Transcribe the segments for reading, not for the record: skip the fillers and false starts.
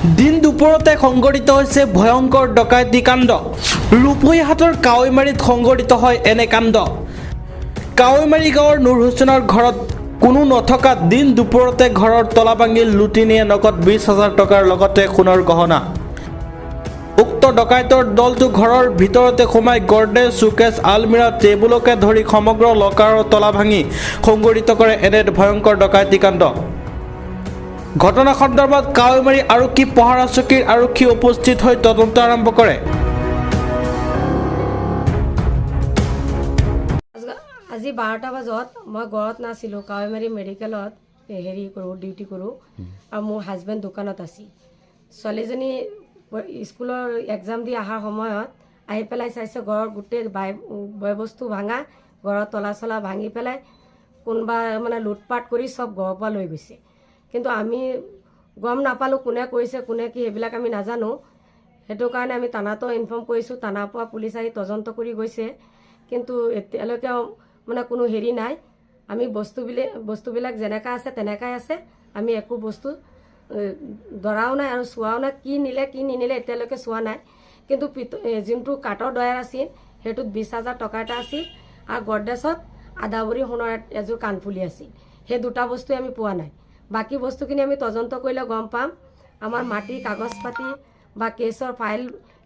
দিন দুপৰতে সংঘটিত হৈছে ভয়ংকৰ ডকাইতি কাণ্ড। ৰূপৈহাটৰ কাৱৈমাৰীত সংঘটিত হয় এনে কাণ্ড। কাৱৈমাৰী গাঁৱৰ নুৰ হুছেইনৰ ঘৰত কোনো নথকা দিন দুপৰতে ঘৰৰ তলা ভাঙি লুটি নিয়ে নগদ 20,000 টকাৰ লগতে সোণৰ গহনা। উক্ত ডকাইতৰ দলটো ঘৰৰ ভিতৰতে সোমাই গৰ্ডেজ, চুকেছ, আলমিৰা, টেবুলকে ধৰি সমগ্ৰ লকাৰৰ তলা ভাঙি সংঘটিত কৰে এনে ভয়ংকৰ ডকাইতি কাণ্ড। ঘটনা সন্দৰ্ভত কাৱৈমাৰী আৰক্ষী পহৰা চকীৰ আৰক্ষী উপস্থিত হৈ তদন্ত আৰম্ভ কৰে। আজি 12টা বজাত মই ঘৰত নাছিলোঁ, কাৱৈমাৰী মেডিকেলত ডিউটি কৰোঁ আৰু মোৰ হাজবেণ্ড দোকানত আছিল। ছোৱালীজনী স্কুলৰ এক্সাম দি অহাৰ সময়ত আহি পেলাই চাইছে ঘৰৰ গোটেই বয় বস্তু ভাঙা, ঘৰৰ তলা চলা ভাঙি পেলাই কোনোবা মানে লুটপাট কৰি চব ঘৰৰ পৰা লৈ গৈছে। কিন্তু আমি গম নাপালোঁ কোনে কৰিছে কোনে কি সেইবিলাক আমি নাজানো। সেইটো কাৰণে আমি থানাতো ইনফৰ্ম কৰিছোঁ, থানাৰ পৰা পুলিচ আহি তদন্ত কৰি গৈছে। কিন্তু এতিয়ালৈকে মানে কোনো হেৰি নাই। আমি বস্তুবিলাক যেনেকৈ আছে তেনেকাই আছে। আমি একো বস্তু ধৰাও নাই আৰু চোৱাও নাই, কি নিলে কি নিনিলে এতিয়ালৈকে চোৱা নাই। কিন্তু যোনটো কাঠৰ ডয়াৰ আছিল সেইটোত 20,000 টকা এটা আছিল আৰু গডৰেজত আধা ভৰি সোণৰ এযোৰ কাণফুলি আছিল। সেই দুটা বস্তুৱে আমি পোৱা নাই। বাকী বস্তুখিনি আমি তদন্ত কৰিলে গম পাম। আমাৰ মাটিৰ কাগজ পাতি বা কেছৰ ফাইল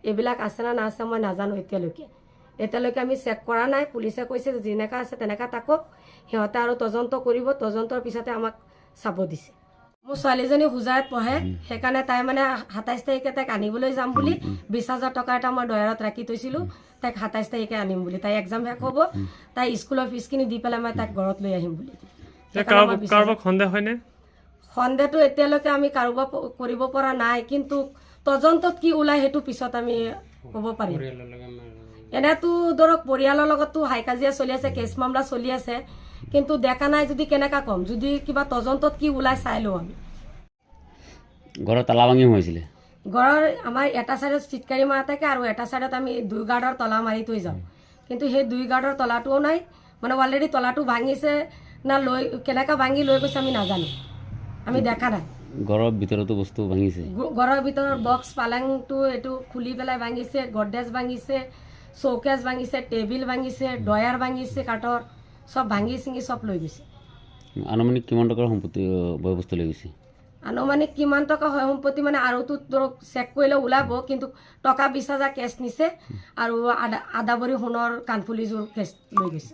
এইবিলাক আছে না নাছে মই নাজানো। এতিয়ালৈকে আমি চেক কৰা নাই। পুলিচে কৈছে যে যেনেকা আছে তেনেকা থাকক, সিহঁতে আৰু তদন্ত কৰিব, তদন্তৰ পিছতে আমাক চাব দিছে। মোৰ ছোৱালীজনী হোজাইত পঢ়ে, সেইকাৰণে তাই মানে 27 তাৰিখে তাইক আনিবলৈ যাম বুলি 20,000 টকা এটা মই ডয়াৰত ৰাখি থৈছিলোঁ। তাইক 27 তাৰিখে আনিম বুলি, তাই এক্সাম শেষ হ'ব, তাই স্কুলৰ ফিজখিনি দি পেলাই মই তাইক ঘৰত লৈ আহিম বুলি। সন্দেহটো এতিয়ালৈকে আমি কাৰোবাৰ কৰিব পৰা নাই, কিন্তু তদন্তত কি ওলায় সেইটো পিছত আমি ক'ব পাৰিম। এনেতো ধৰক পৰিয়ালৰ লগতো হাই কাজিয়া চলি আছে, কেছ মামলা চলি আছে, কিন্তু দেখা নাই যদি কেনেকা ক'ম। যদি কিবা তদন্তত কি ওলাই চাই লওঁ আমি। ঘৰৰ তালা ভাঙি সোমাইছিলে। ঘৰৰ আমাৰ এটা চাইডত চিটকাৰি মাৰা থাকে আৰু এটা চাইডত আমি 2 গাৰ্ডৰ তলা মাৰি থৈ যাওঁ। কিন্তু সেই 2 গাৰ্ডৰ তলাটোও নাই, মানে অলৰেডি তলাটো ভাঙিছে না লৈ কেনেকা ভাঙি লৈ গৈছে আমি নাজানো, আমি দেখা নাই। ঘৰৰ ভিতৰতো বস্তু ভাঙিছে। ঘৰৰ ভিতৰৰ বক্স পালেংটো এইটো খুলি পেলাই ভাঙিছে, গডৰেজ ভাঙিছে, চৌকেছ ভাঙিছে, টেবিল ভাঙিছে, ডয়াৰ ভাঙিছে, কাঠৰ চব ভাঙি চিঙি চব লৈ গৈছে। আনুমানিক কিমান টকাৰ সম্পত্তি বয় বস্তু লৈ গৈছে? আনুমানিক কিমান টকা হয় সম্পত্তি মানে আৰুতো ধৰক চেক কৰিলে ওলাব, কিন্তু টকা 20,000 কেছ নিছে আৰু আধা ভৰি সোণৰ কাণফুলিযোৰ কেছ লৈ গৈছে।